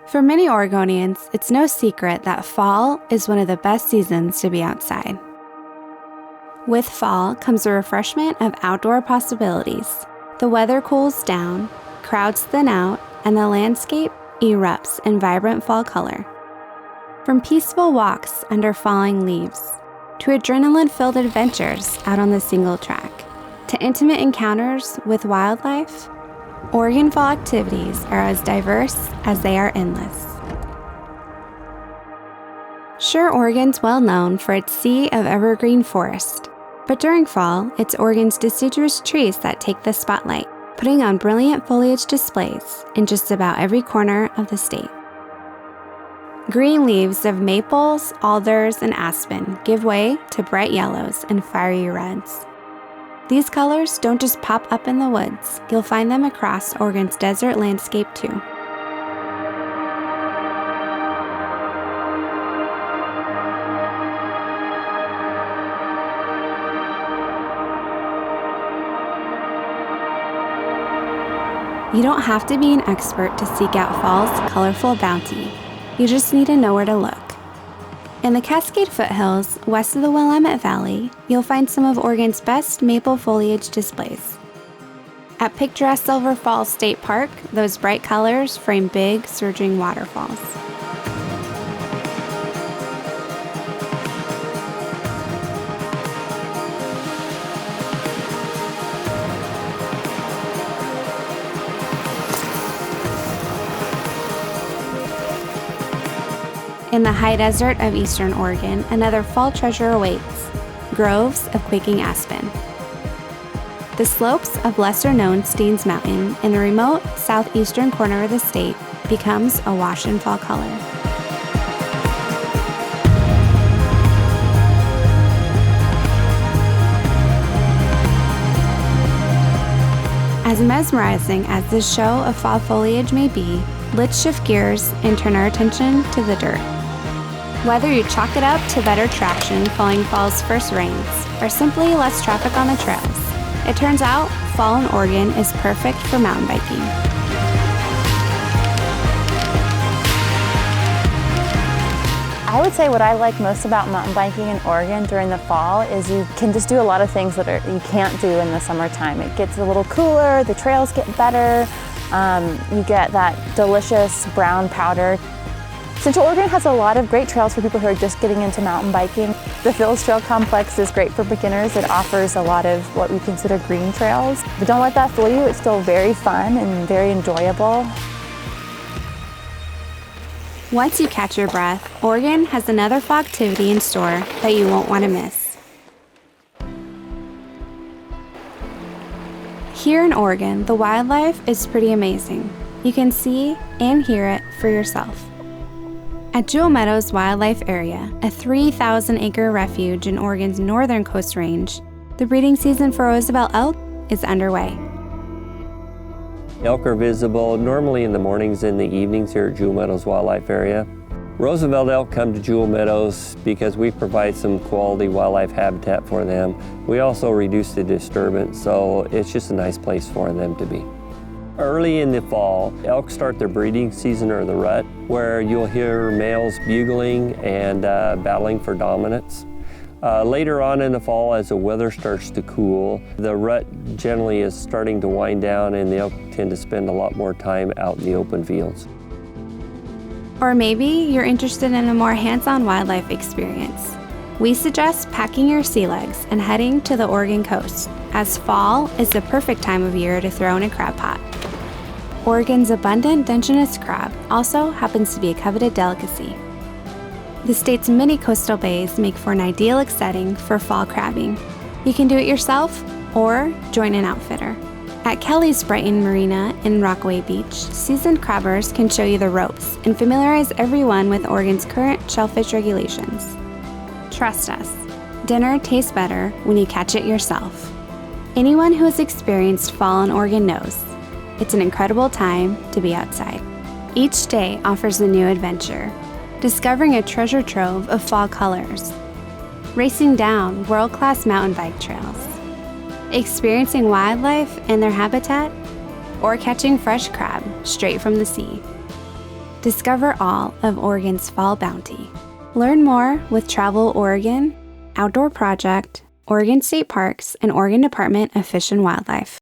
For many Oregonians, it's no secret that fall is one of the best seasons to be outside. With fall comes a refreshment of outdoor possibilities. The weather cools down, crowds thin out, and the landscape erupts in vibrant fall color. From peaceful walks under falling leaves, to adrenaline-filled adventures out on the singletrack, to intimate encounters with wildlife, Oregon fall activities are as diverse as they are endless. Sure, Oregon's well known for its sea of evergreen forest, but during fall, it's Oregon's deciduous trees that take the spotlight, putting on brilliant foliage displays in just about every corner of the state. Green leaves of maples, alders, and aspen give way to bright yellows and fiery reds. These colors don't just pop up in the woods, you'll find them across Oregon's desert landscape too. You don't have to be an expert to seek out fall's colorful bounty. You just need to know where to look. In the Cascade Foothills, west of the Willamette Valley, you'll find some of Oregon's best maple foliage displays. At picturesque Silver Falls State Park, those bright colors frame big, surging waterfalls. In the high desert of eastern Oregon, another fall treasure awaits: groves of quaking aspen. The slopes of lesser-known Steens Mountain in the remote southeastern corner of the state becomes awash in fall color. As mesmerizing as this show of fall foliage may be, let's shift gears and turn our attention to the dirt. Whether you chalk it up to better traction following fall's first rains, or simply less traffic on the trails, it turns out fall in Oregon is perfect for mountain biking. I would say what I like most about mountain biking in Oregon during the fall is you can just do a lot of things that you can't do in the summertime. It gets a little cooler, the trails get better, you get that delicious brown powder. Central Oregon has a lot of great trails for people who are just getting into mountain biking. The Phil's Trail Complex is great for beginners. It offers a lot of what we consider green trails. But don't let that fool you, it's still very fun and very enjoyable. Once you catch your breath, Oregon has another fall activity in store that you won't want to miss. Here in Oregon, the wildlife is pretty amazing. You can see and hear it for yourself. At Jewel Meadows Wildlife Area, a 3,000-acre refuge in Oregon's northern Coast Range, the breeding season for Roosevelt elk is underway. Elk are visible normally in the mornings and the evenings here at Jewel Meadows Wildlife Area. Roosevelt elk come to Jewel Meadows because we provide some quality wildlife habitat for them. We also reduce the disturbance, so it's just a nice place for them to be. Early in the fall, elk start their breeding season, or the rut, where you'll hear males bugling and battling for dominance. Later on in the fall, as the weather starts to cool, the rut generally is starting to wind down and the elk tend to spend a lot more time out in the open fields. Or maybe you're interested in a more hands-on wildlife experience. We suggest packing your sea legs and heading to the Oregon coast, as fall is the perfect time of year to throw in a crab pot. Oregon's abundant Dungeness crab also happens to be a coveted delicacy. The state's many coastal bays make for an idyllic setting for fall crabbing. You can do it yourself or join an outfitter. At Kelly's Brighton Marina in Rockaway Beach, seasoned crabbers can show you the ropes and familiarize everyone with Oregon's current shellfish regulations. Trust us, dinner tastes better when you catch it yourself. Anyone who has experienced fall in Oregon knows it's an incredible time to be outside. Each day offers a new adventure, discovering a treasure trove of fall colors, racing down world-class mountain bike trails, experiencing wildlife and their habitat, or catching fresh crab straight from the sea. Discover all of Oregon's fall bounty. Learn more with Travel Oregon, Outdoor Project, Oregon State Parks, and Oregon Department of Fish and Wildlife.